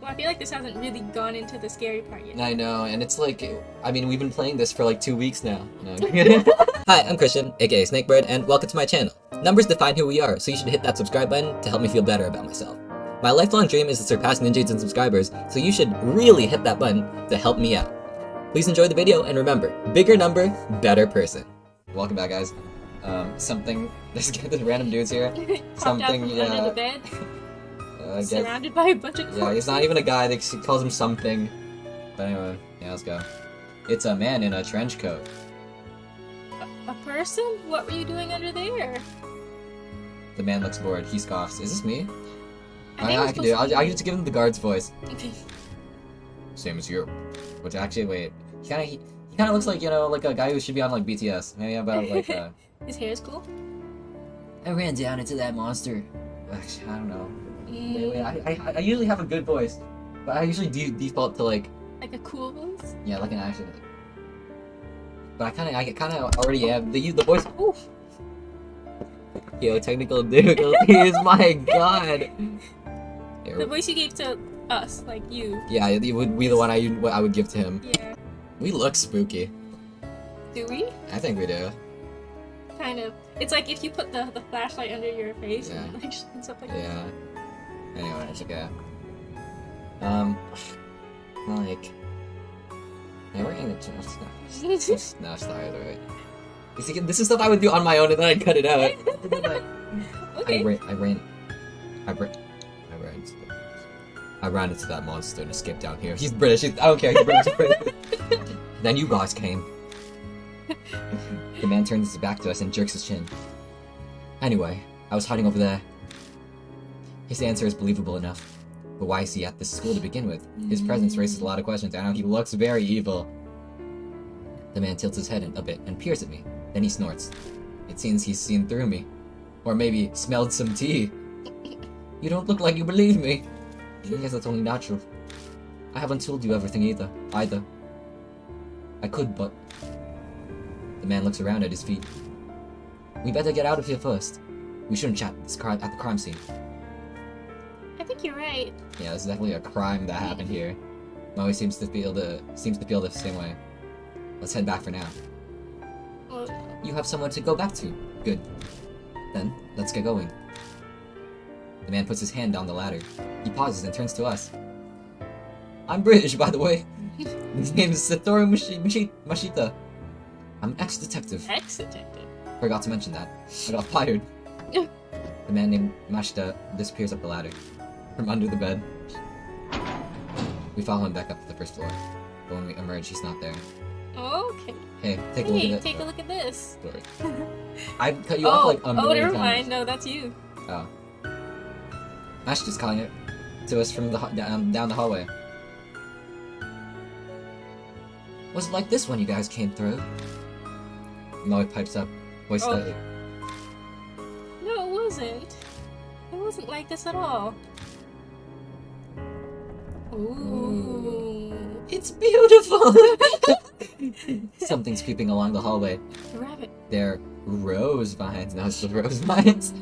Well, I feel like this hasn't really gone into the scary part yet. I know, and it's like, I mean, we've been playing this for like 2 weeks now. No. Hi, I'm Christian, aka Snakebird, and welcome to my channel. Numbers define who we are, so you should hit that subscribe button to help me feel better about myself. My lifelong dream is to surpass ninjaydes in subscribers, so you should really hit that button to help me out. Please enjoy the video, and remember, bigger number, better person. Welcome back, guys. There's random dudes here. Something, yeah. Under the bed. Surrounded by a bunch of corpses. Yeah, he's not even a guy, they calls him something. But anyway, yeah, let's go. It's a man in a trench coat. A person? What were you doing under there? The man looks bored. He scoffs. Is this me? I can do it. I'll just give him the guard's voice. Okay. Same as you. Which actually, wait. He kinda looks like, you know, like a guy who should be on, like, BTS. Maybe about, like, His hair is cool? I ran down into that monster. Actually, I don't know. Wait, I usually have a good voice. But I usually default to, like... Like a cool voice? Yeah, like an action. But I kinda already have the voice. Oof. Yo, technical difficulties, my god. Here. The voice you gave to us, like you. Yeah, it would be the one I would give to him. Yeah. We look spooky. Do we? I think we do. Kind of. It's like if you put the flashlight under your face yeah. and like stuff like that. Yeah. Anyway, it's okay. Like... Yeah, we're getting the no, sorry, alright. You see, this is stuff I would do on my own and then I'd cut it out. Okay. I ran into that monster and escaped down here. He's British. I don't care. He's British. Then you guys came. The man turns his back to us and jerks his chin. Anyway, I was hiding over there. His answer is believable enough. But why is he at this school to begin with? His presence raises a lot of questions. I know he looks very evil. The man tilts his head a bit and peers at me. Then he snorts. It seems he's seen through me. Or maybe smelled some tea. You don't look like you believe me. I guess that's only natural. I haven't told you everything either. I could, but... The man looks around at his feet. We better get out of here first. We shouldn't chat at the crime scene. I think you're right. Yeah, this is definitely a crime that happened here. Maui seems to feel the same way. Let's head back for now. Well, you have someone to go back to. Good. Then, let's get going. The man puts his hand down the ladder. He pauses and turns to us. I'm British, by the way. His name is Satoru Mashita. I'm an ex-detective. Ex-detective? Forgot to mention that. I got fired. The man named Mashita disappears up the ladder. From under the bed. We follow him back up to the first floor. But when we emerge, he's not there. Okay. Hey, take a look at it. Take a look at this. Sorry. I cut you off like a million never times. mind. No, that's you. Oh. Mashita's calling it to us from the down the hallway. Was it like this when you guys came through? Maui pipes up, voice steady. No, it wasn't. It wasn't like this at all. Ooh. It's beautiful! Something's creeping along the hallway. The rabbit. They're rose vines. Now it's the rose vines.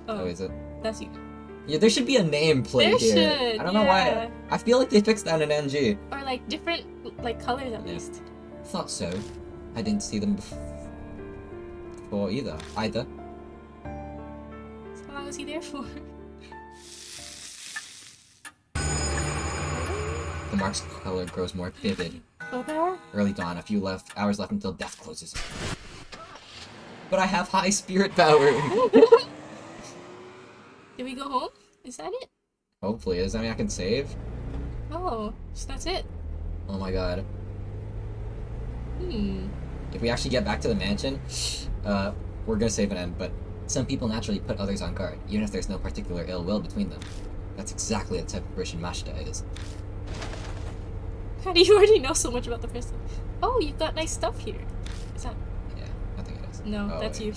Oh, is it? That's you. Yeah, there should be a name plate here. Should, I don't know why. I feel like they fixed that in NG. Or like different like colors at least. Thought so. I didn't see them before either. So how long was he there for? The mark's color grows more vivid. Early dawn, a few hours left until death closes. But I have high spirit power. Did we go home? Is that it? Hopefully. Does that mean I can save? Oh, so that's it. Oh my god. If we actually get back to the mansion, we're gonna save an end, but some people naturally put others on guard, even if there's no particular ill will between them. That's exactly the type of person Mashita is. How do you already know so much about the person? Oh, you've got nice stuff here. Is that... Yeah, I think it is. No, that's you.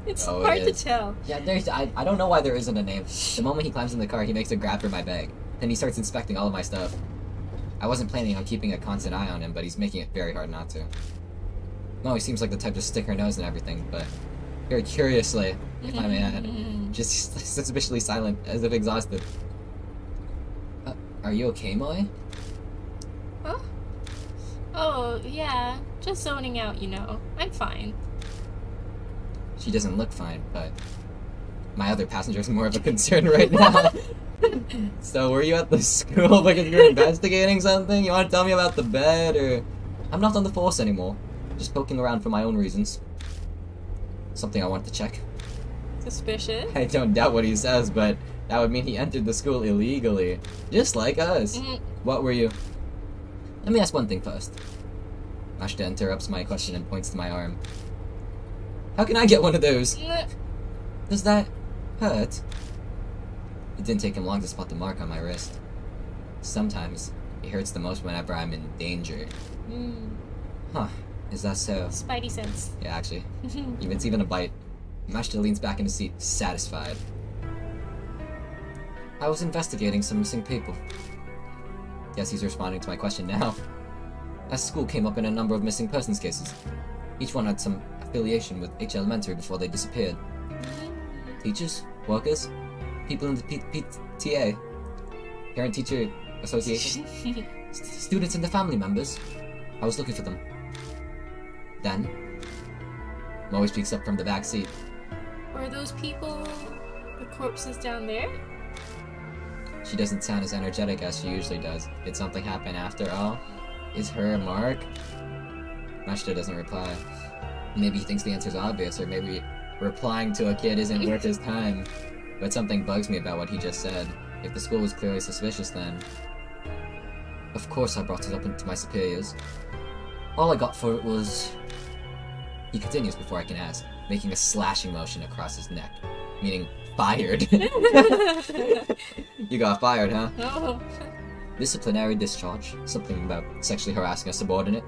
It's hard to tell. Yeah, I don't know why there isn't a name. The moment he climbs in the car, he makes a grab for my bag. Then he starts inspecting all of my stuff. I wasn't planning on keeping a constant eye on him, but he's making it very hard not to. No, he seems like the type to stick her nose and everything, but very curiously, if I may add, just suspiciously silent, as if exhausted. Are you okay, Moy? Huh? Oh, yeah. Just zoning out, you know. I'm fine. She doesn't look fine, but my other passenger's more of a concern right now. So, were you at the school because you're investigating something? You want to tell me about the bed, or... I'm not on the force anymore. Just poking around for my own reasons. Something I wanted to check. Suspicious? I don't doubt what he says, but that would mean he entered the school illegally. Just like us. What were you? Let me ask one thing first. Ashta interrupts my question and points to my arm. How can I get one of those? Does that hurt? It didn't take him long to spot the mark on my wrist. Sometimes, it hurts the most whenever I'm in danger. Huh, is that so? Spidey sense. Yeah, actually. It's even a bite. Mashta leans back in his seat, satisfied. I was investigating some missing people. Guess he's responding to my question now. As school came up in a number of missing persons cases. Each one had some affiliation with H Elementary before they disappeared. Teachers, workers, people in the PTA, Parent-Teacher Association, students and their family members. I was looking for them. Then, Moe speaks up from the back seat. Were those people the corpses down there? She doesn't sound as energetic as she usually does. Did something happen after all? Is her a mark? Mashta doesn't reply. Maybe he thinks the answer's obvious, or maybe replying to a kid isn't worth his time. But something bugs me about what he just said. If the school was clearly suspicious, then... Of course I brought it up to my superiors. All I got for it was... He continues before I can ask, making a slashing motion across his neck. Meaning, fired. You got fired, huh? Oh. Disciplinary discharge. Something about sexually harassing a subordinate.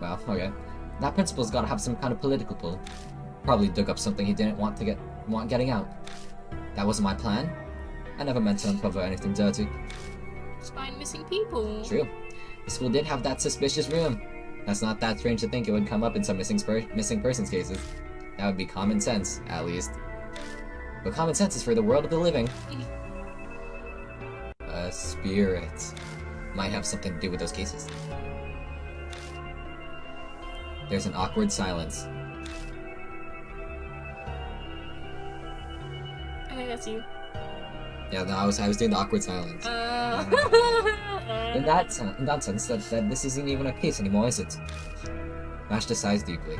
Well, okay. That principal's gotta have some kind of political pull. Probably dug up something he didn't want getting out. That wasn't my plan. I never meant to uncover anything dirty. Just find missing people. True. The school did have that suspicious room. That's not that strange to think it would come up in some missing persons cases. That would be common sense, at least. But common sense is for the world of the living. A spirit. Might have something to do with those cases. There's an awkward silence. I think that's you. Yeah, no, I was doing the awkward silence. In that sense, that this isn't even a case anymore, is it? Mashta sighs deeply.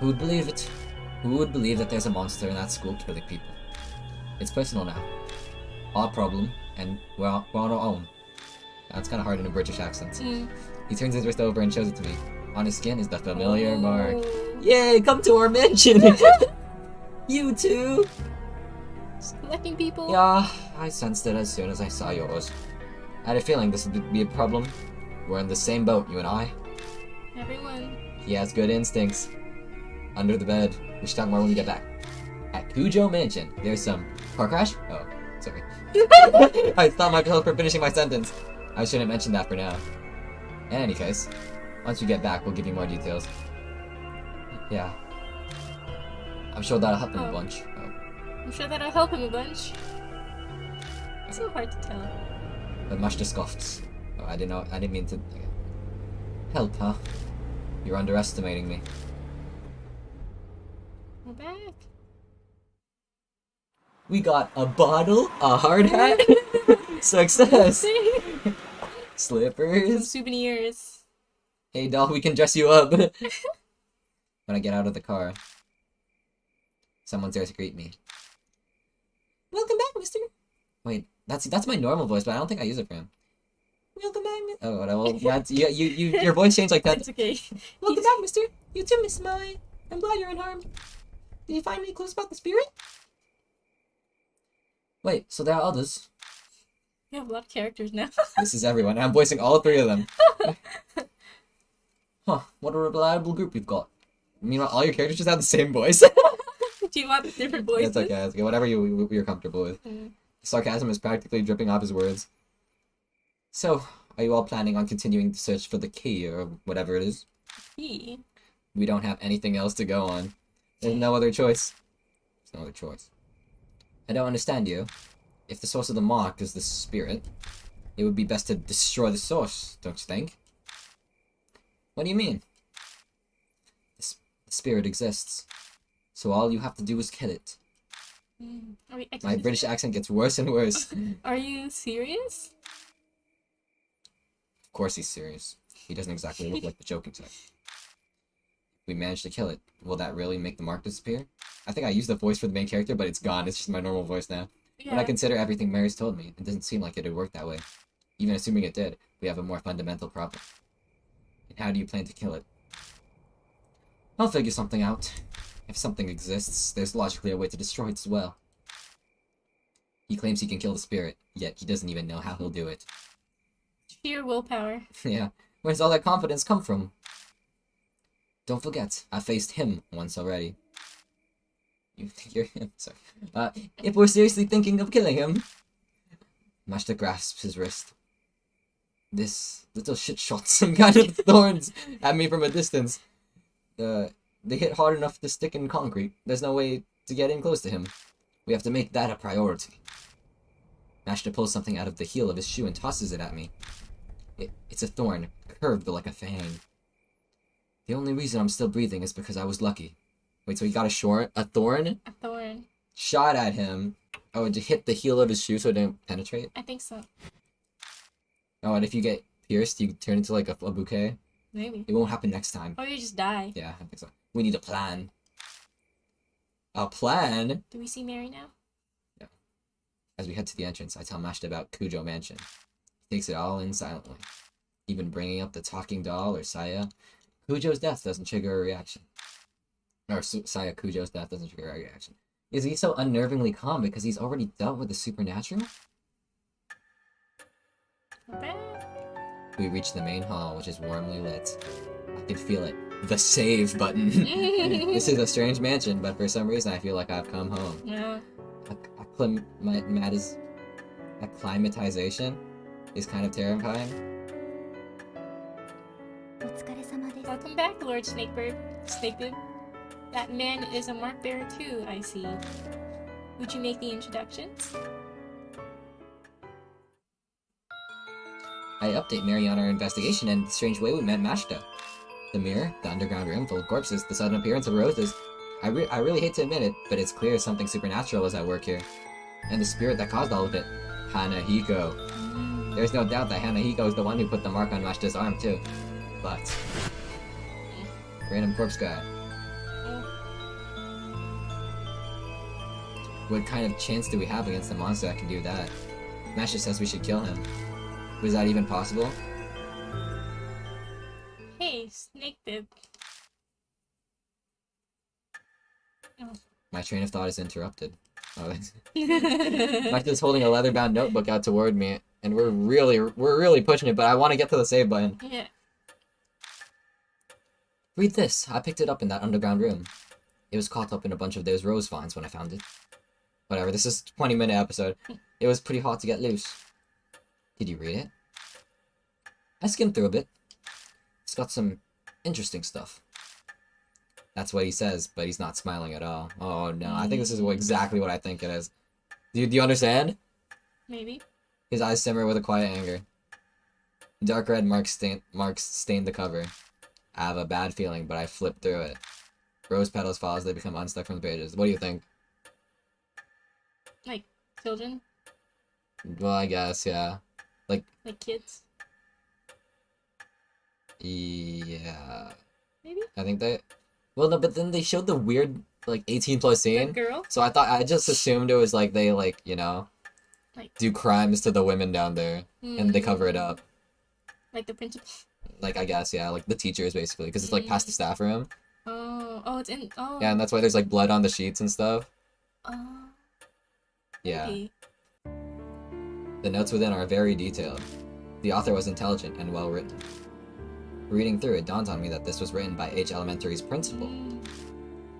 Who would believe it? Who would believe that there's a monster in that school killing people? It's personal now. Our problem, and we're on our own. That's kind of hard in a British accent. He turns his wrist over and shows it to me. On his skin is the familiar mark. Yay, come to our mansion! You too! Just collecting people? Yeah, I sensed it as soon as I saw yours. I had a feeling this would be a problem. We're in the same boat, you and I. Everyone. He has good instincts. Under the bed. We should talk more when we get back. At Cujo Mansion, there's some... Car crash? Oh, sorry. I stopped myself for finishing my sentence. I shouldn't mention that for now. In any case, once we get back, we'll give you more details. Yeah. I'm sure that'll help him a bunch. Oh. I'm sure that'll help him a bunch. It's so hard to tell. But Mashta scoffed. Oh, I didn't mean to... Okay. Help, huh? You're underestimating me. We're back. We got a bottle, a hard hat, success, Some slippers. souvenirs. Hey doll, we can dress you up. When I get out of the car, someone's there to greet me. Welcome back, mister. Wait, that's my normal voice, but I don't think I use it for him. Welcome back, mister. Oh, well, yeah, your voice changed like that. It's okay. Welcome back, mister. You too, Miss Mai. I'm glad you're unharmed. Did you find any clues about the spirit? Wait, so there are others. We have a lot of characters now. This is everyone. I'm voicing all three of them. Huh, what a reliable group we've got. Meanwhile, all your characters just have the same voice. Do you want different voices? That's okay, that's okay. Whatever you're comfortable with. Sarcasm is practically dripping off his words. So, are you all planning on continuing the search for the key, or whatever it is? Key? We don't have anything else to go on. There's no other choice. There's no other choice. I don't understand you. if the source of the mark is the spirit, it would be best to destroy the source, don't you think? What do you mean? The spirit exists, so all you have to do is kill it. My British accent gets worse and worse. Are you serious? Of course he's serious. He doesn't exactly look like the joking type. We managed to kill it. Will that really make the mark disappear? I think I used the voice for the main character, but it's gone. It's just my normal voice now. Yeah. When I consider everything Mary's told me, it doesn't seem like it would work that way. Even assuming it did, we have a more fundamental problem. And how do you plan to kill it? I'll figure something out. If something exists, there's logically a way to destroy it as well. He claims he can kill the spirit, yet he doesn't even know how he'll do it. Sheer willpower. Yeah, where does all that confidence come from? Don't forget, I faced him once already. You think you're him? Sorry. If we're seriously thinking of killing him... Mashta grasps his wrist. This little shit shot some kind of thorns at me from a distance. They hit hard enough to stick in concrete. There's no way to get in close to him. We have to make that a priority. Mashta pulls something out of the heel of his shoe and tosses it at me. It's a thorn, curved like a fang. The only reason I'm still breathing is because I was lucky. Wait, so he got a thorn? A thorn. Shot at him. Oh, it hit the heel of his shoe so it didn't penetrate? I think so. Oh, and if you get pierced, you turn into like a bouquet? Maybe. It won't happen next time. Or you just die. Yeah, I think so. We need a plan. A plan? Do we see Mary now? Yeah. As we head to the entrance, I tell Mashta about Kujo Mansion. He takes it all in silently. Even bringing up the talking doll or Saya. Kujo's death doesn't trigger a reaction. Or Saya Kujo's death doesn't trigger a reaction. Is he so unnervingly calm because he's already dealt with the supernatural? Not bad. We reach the main hall, which is warmly lit. I can feel it. The save button. This is a strange mansion, but for some reason I feel like I've come home. Yeah. Acclimatization is kind of terrifying. Welcome back, Lord Snakebird. That man is a mark bearer too, I see. Would you make the introductions? I update Mary on our investigation and the strange way we met Mashta. The mirror, the underground room full of corpses, the sudden appearance of roses. I really hate to admit it, but it's clear something supernatural is at work here. And the spirit that caused all of it, Hanahiko. There's no doubt that Hanahiko is the one who put the mark on Mashta's arm too. But... random corpse guy. What kind of chance do we have against a monster that can do that? Mashta says we should kill him. Was that even possible? Hey, Snakebib. Oh. My train of thought is interrupted. Oh, Mashta's holding a leather-bound notebook out toward me, and we're really pushing it, but I want to get to the save button. Yeah. Read this. I picked it up in that underground room. It was caught up in a bunch of those rose vines when I found it. Whatever, this is a 20-minute episode. It was pretty hard to get loose. Did you read it? I skimmed through a bit. It's got some interesting stuff. That's what he says, but he's not smiling at all. Oh no, I think this is exactly what I think it is. Do you understand? Maybe. His eyes simmer with a quiet anger. Dark red marks stained the cover. I have a bad feeling, but I flipped through it. Rose petals fall as they become unstuck from the pages. What do you think? Like children? Well, I guess, yeah. Like kids? Yeah. Maybe? I think they... Well, no, but then they showed the weird, like, 18+ scene. The girl? So I just assumed it was like they, like, you know, do crimes to the women down there. And they cover it up. Like the principal? Like, I guess, yeah, like the teachers, basically. Because it's, like, past the staff room. Oh, it's in... Oh. Yeah, and that's why there's, like, blood on the sheets and stuff. Yeah. Maybe. The notes within are very detailed. The author was intelligent and well written. Reading through, it dawned on me that this was written by H Elementary's principal.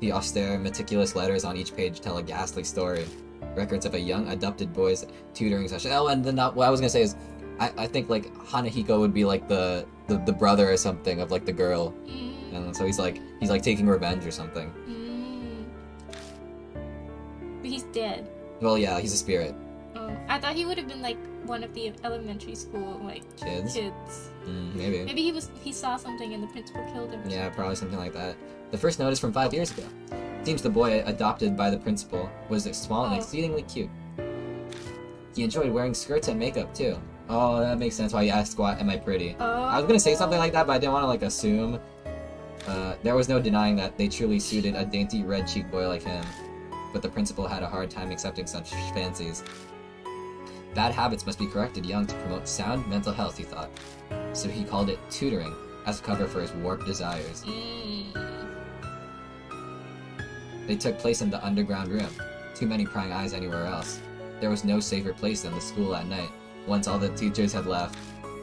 The austere, meticulous letters on each page tell a ghastly story. Records of a young, adopted boy's tutoring session. Oh, and then what I was gonna say is, I think, like, Hanahiko would be, like, the brother or something of, like, the girl. And so he's taking revenge or something. But he's dead. Well, yeah, he's a spirit. Oh, I thought he would have been like one of the elementary school like Kids? Maybe. Maybe he saw something and the principal killed him. Yeah, probably something like that. The first note is from 5 years ago. Seems the boy adopted by the principal was small and exceedingly cute. He enjoyed wearing skirts and makeup too. Oh, that makes sense why you asked, am I pretty? I was gonna say something like that, but I didn't want to like assume. There was no denying that they truly suited a dainty red-cheeked boy like him. But the principal had a hard time accepting such fancies. Bad habits must be corrected young to promote sound mental health, he thought. So he called it tutoring, as a cover for his warped desires. They took place in the underground room. Too many prying eyes anywhere else. There was no safer place than the school at night, once all the teachers had left.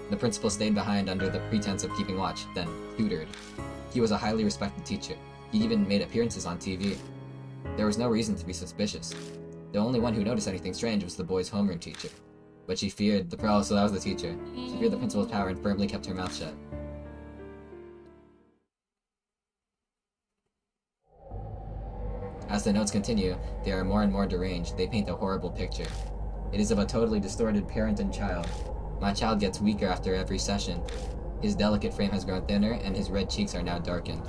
The principal stayed behind under the pretense of keeping watch, then tutored. He was a highly respected teacher. He even made appearances on TV. There was no reason to be suspicious. The only one who noticed anything strange was the boy's homeroom teacher. But she feared the so that was the teacher. She feared the principal's power and firmly kept her mouth shut. As the notes continue, they are more and more deranged. They paint a horrible picture. It is of a totally distorted parent and child. My child gets weaker after every session. His delicate frame has grown thinner, and his red cheeks are now darkened.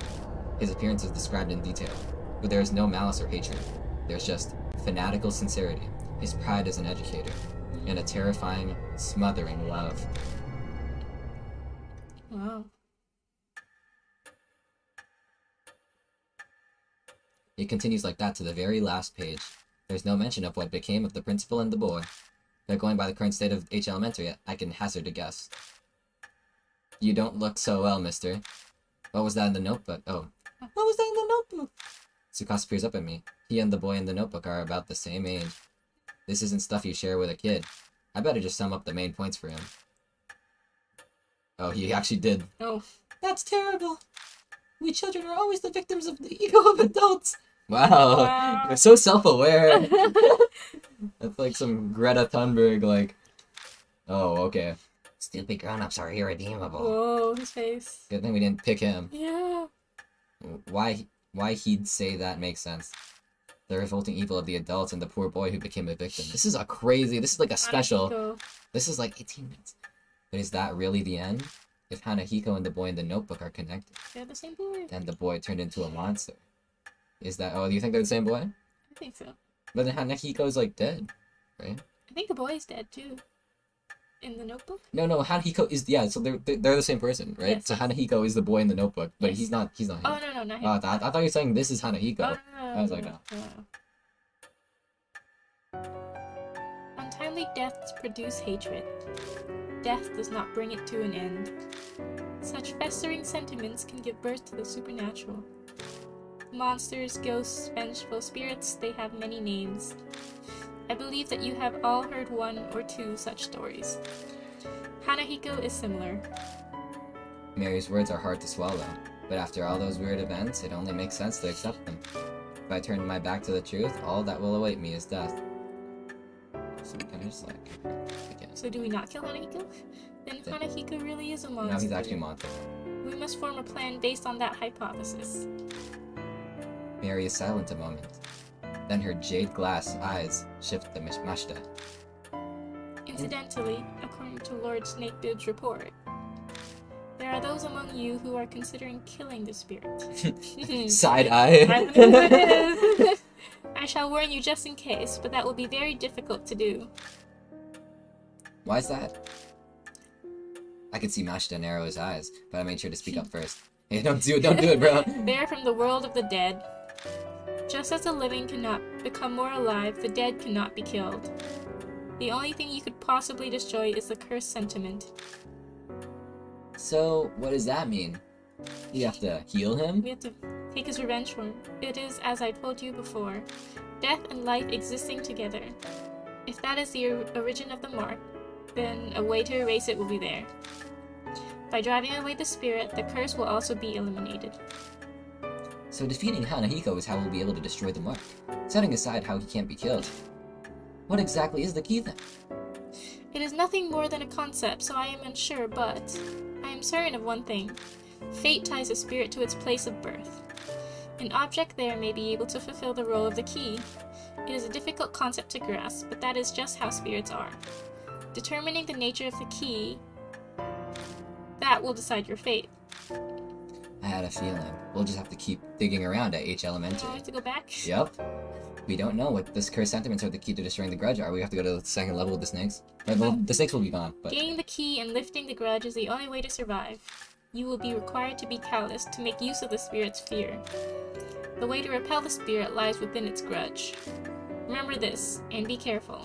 His appearance is described in detail, but there is no malice or hatred. There's just fanatical sincerity, his pride as an educator, and a terrifying, smothering love. Wow. It continues like that to the very last page. There's no mention of what became of the principal and the boy. But going by the current state of H Elementary, I can hazard a guess. You don't look so well, mister. What was that in the notebook? Oh. What was that in the notebook? Tsukasa peers up at me. He and the boy in the notebook are about the same age. This isn't stuff you share with a kid. I better just sum up the main points for him. Oh, he actually did. Oh. That's terrible. We children are always the victims of the ego of adults. Wow. You're so self-aware. That's like some Greta Thunberg, like... Oh, okay. Stupid grown-ups are irredeemable. Whoa, his face. Good thing we didn't pick him. Yeah. Why he'd say that makes sense. The revolting evil of the adults and the poor boy who became a victim. This is like a special. This is like 18 minutes. But is that really the end? If Hanahiko and the boy in the notebook are connected. They're the same boy. Then the boy turned into a monster. Is that... Oh, do you think they're the same boy? I think so. But then Hanahiko's like dead, right? I think the boy's dead too. In the notebook? No, Hanahiko is... Yeah, so they're the same person, right? Yes. So Hanahiko is the boy in the notebook, but Yes. he's not him. Oh, no, not him. I thought you were saying this is Hanahiko. Oh, no. I was like, no. Untimely deaths produce hatred. Death does not bring it to an end. Such festering sentiments can give birth to the supernatural. Monsters, ghosts, vengeful spirits, they have many names. I believe that you have all heard one or two such stories. Hanahiko is similar. Mary's words are hard to swallow, but after all those weird events, it only makes sense to accept them. If I turn my back to the truth, all that will await me is death. So can I just like... Again. So do we not kill Hanahiko? Then Hanahiko really is a monster. No, he's actually a monster. We must form a plan based on that hypothesis. Mary is silent a moment. Then her jade glass eyes shift to Mashita. Incidentally, according to Lord Snakebeard's report, there are those among you who are considering killing the spirit. Side eye. I know who it is. I shall warn you just in case, but that will be very difficult to do. Why is that? I could see Mashita narrow his eyes, but I made sure to speak up first. Hey, don't do it, bro. They are from the world of the dead. Just as the living cannot become more alive, the dead cannot be killed. The only thing you could possibly destroy is the cursed sentiment. So, what does that mean? You have to heal him? We have to take his revenge for him. It is, as I told you before, death and life existing together. If that is the origin of the mark, then a way to erase it will be there. By driving away the spirit, the curse will also be eliminated. So defeating Hanahiko is how we'll be able to destroy the mark, setting aside how he can't be killed. What exactly is the key then? It is nothing more than a concept, so I am unsure, but I am certain of one thing. Fate ties a spirit to its place of birth. An object there may be able to fulfill the role of the key. It is a difficult concept to grasp, but that is just how spirits are. Determining the nature of the key, that will decide your fate. I had a feeling. We'll just have to keep digging around at H Do I Elementary. have to go back? Yep. We don't know what this cursed sentiments are the key to destroying the grudge are. We have to go to the second level with the snakes. Or the snakes will be gone, but... Gaining the key and lifting the grudge is the only way to survive. You will be required to be callous to make use of the spirit's fear. The way to repel the spirit lies within its grudge. Remember this, and be careful.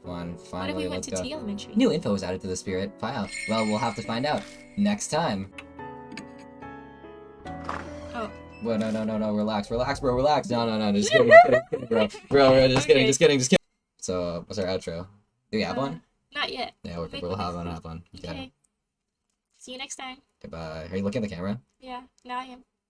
Come on, What if finally, we went let's to go. T Elementary? New info was added to the spirit file. Well, we'll have to find out. Next time. Oh. Well, no, relax, bro, relax. No, just kidding, bro. Bro, just kidding. So, what's our outro? Do we have one? Not yet. Yeah, Make we'll one have next one. week. Okay. See you next time. Goodbye. Are you looking at the camera? Yeah, now I am.